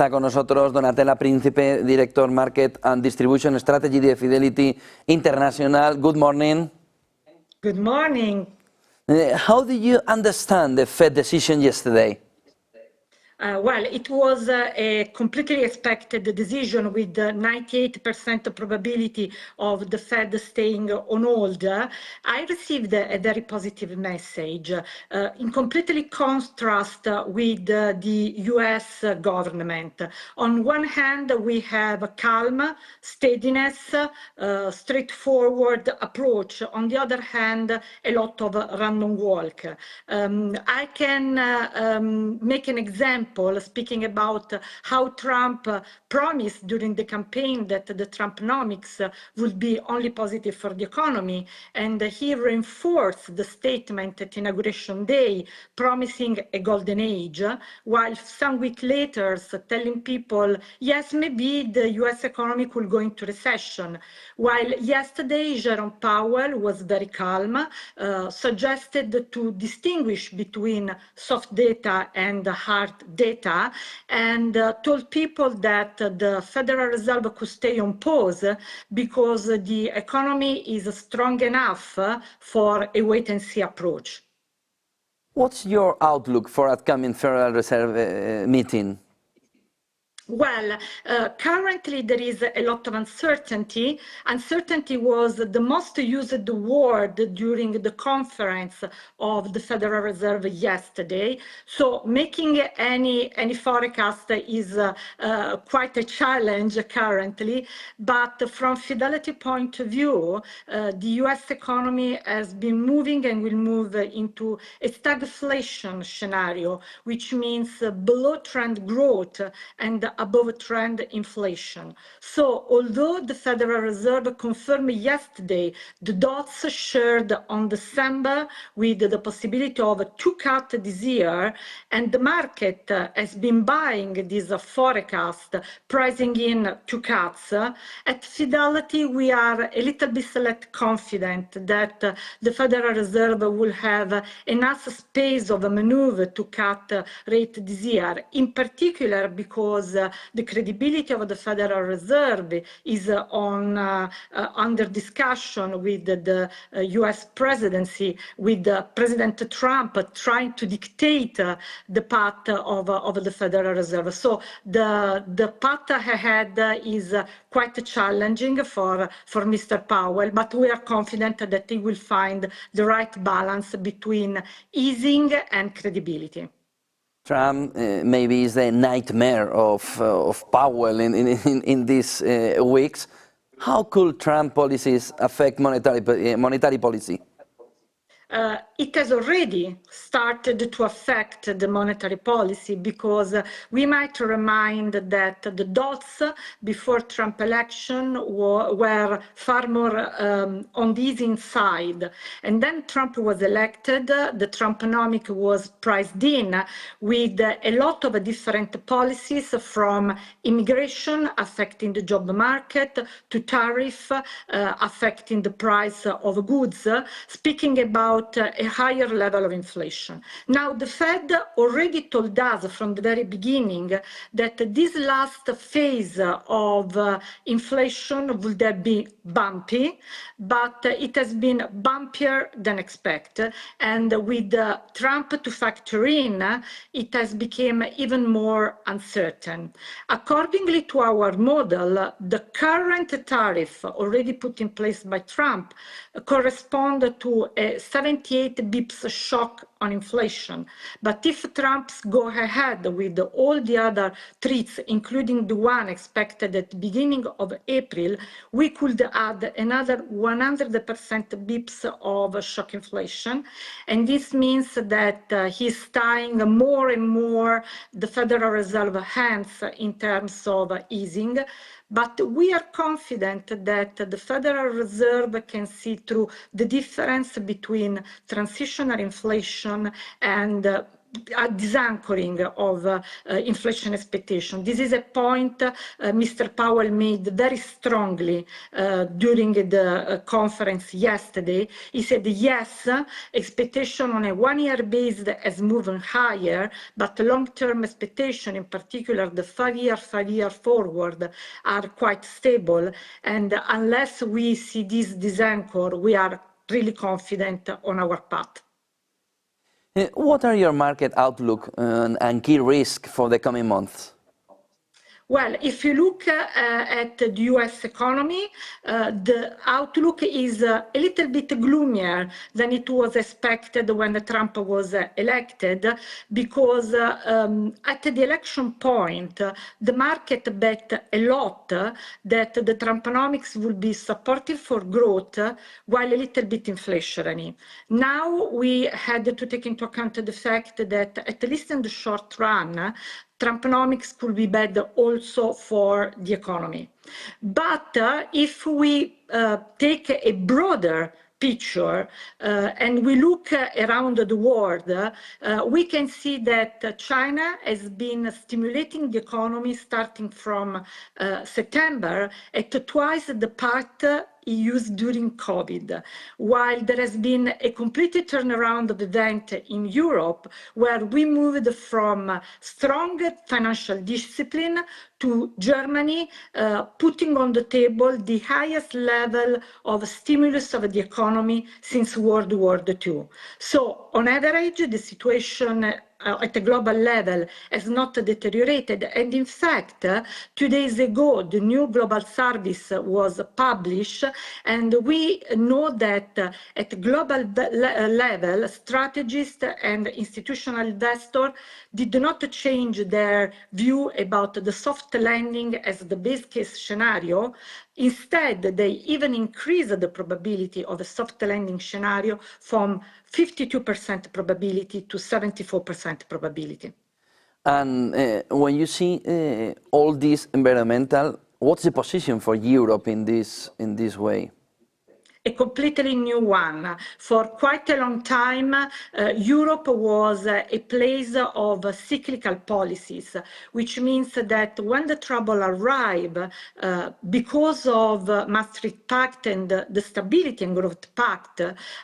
Está con nosotros Donotella Príncipe, Director Market and Distribution Strategy de Fidelity International. Good morning. Good morning. How do you understand the Fed decision yesterday? Well, it was a completely expected decision with 98% probability of the Fed staying on hold. I received a very positive message in completely contrast with the US government. On one hand, we have a calm, steadiness, straightforward approach. On the other hand, a lot of random walk. I can make an example speaking about how Trump promised during the campaign that the Trumponomics would be only positive for the economy, and he reinforced the statement at Inauguration Day, promising a golden age, while some weeks later telling people, yes, maybe the US economy could go into recession. While yesterday, Jerome Powell was very calm, suggested to distinguish between soft data and hard data, and told people that the Federal Reserve could stay on pause because the economy is strong enough for a wait-and-see approach. What's your outlook for upcoming Federal Reserve meeting? Well, currently there is a lot of uncertainty. Uncertainty was the most used word during the conference of the Federal Reserve yesterday. So making any forecast is quite a challenge currently. But from Fidelity point of view, the US economy has been moving and will move into a stagflation scenario, which means below trend growth and above trend inflation. So although the Federal Reserve confirmed yesterday the dots shared on December with the possibility of 2 cuts this year, and the market has been buying this forecast, pricing in 2 cuts, at Fidelity we are a little bit less confident that the Federal Reserve will have enough space of a maneuver to cut rate this year, in particular because the credibility of the Federal Reserve is under discussion with the US presidency, with President Trump trying to dictate the path of the Federal Reserve. So the path ahead is quite challenging for Mr. Powell, but we are confident that he will find the right balance between easing and credibility. Trump maybe is the nightmare of Powell in these weeks. How could Trump policies affect monetary policy? It has already started to affect the monetary policy because we might remind that the dots before Trump election were far more on the easing side. And then Trump was elected, the Trumponomic was priced in with a lot of different policies, from immigration affecting the job market to tariff affecting the price of goods, speaking about a higher level of inflation. Now, the Fed already told us from the very beginning that this last phase of inflation would have been bumpy, but it has been bumpier than expected. And with Trump to factor in, it has become even more uncertain. Accordingly to our model, the current tariff already put in place by Trump correspond to a 78 bips shock on inflation. But if Trump goes ahead with all the other threats, including the one expected at the beginning of April, we could add another 100% bips of shock inflation. And this means that he's tying more and more the Federal Reserve hands in terms of easing. But we are confident that the Federal Reserve can see through the difference between transitional inflation and a disanchoring of inflation expectation. This is a point Mr. Powell made very strongly during the conference yesterday. He said, yes, expectation on a one-year basis has moved higher, but long-term expectation, in particular the five-year forward, are quite stable. And unless we see this disanchor, we are really confident on our path. What are your market outlook and key risks for the coming months? Well, if you look at the US economy, the outlook is a little bit gloomier than it was expected when Trump was elected, because at the election point, the market bet a lot that the Trumponomics will be supportive for growth, while a little bit inflationary. Now we had to take into account the fact that, at least in the short run, Trumponomics could be bad also for the economy. But if we take a broader picture and we look around the world, we can see that China has been stimulating the economy starting from September at twice the path used during COVID, while there has been a complete turnaround of the event in Europe, where we moved from strong financial discipline to Germany putting on the table the highest level of stimulus of the economy since World War II. So on average, the situation at a global level has not deteriorated. And in fact, 2 days ago, the new global service was published, and we know that at global level, strategists and institutional investors did not change their view about the soft landing as the base case scenario. Instead, they even increased the probability of a soft landing scenario from 52% probability to 74% probability. And when you see all this environmental, what's the position for Europe in this way? A completely new one. For quite a long time, Europe was a place of cyclical policies, which means that when the trouble arrived, because of Maastricht Pact and the Stability and Growth Pact,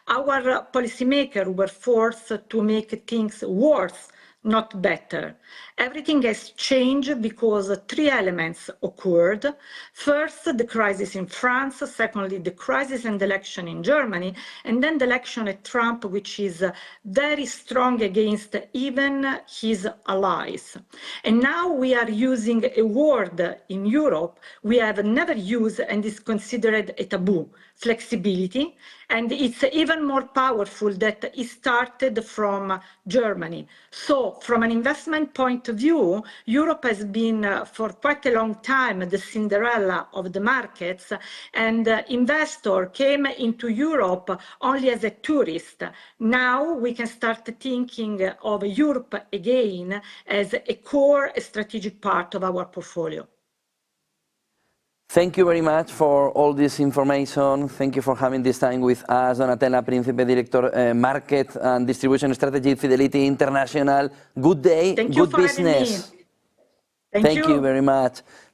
our policymakers were forced to make things worse, not better. Everything has changed because 3 elements occurred. First, the crisis in France. Secondly, the crisis and election in Germany. And then the election at Trump, which is very strong against even his allies. And now we are using a word in Europe we have never used and is considered a taboo: flexibility. And it's even more powerful that it started from Germany. So from an investment point of view, Europe has been for quite a long time the Cinderella of the markets, and investors came into Europe only as a tourist. Now we can start thinking of Europe again as a core strategic part of our portfolio. Thank you very much for all this information. Thank you for having this time with us. Donotella Principe, Director, Market and Distribution Strategy, Fidelity International. Good day, good business. Thank you very much.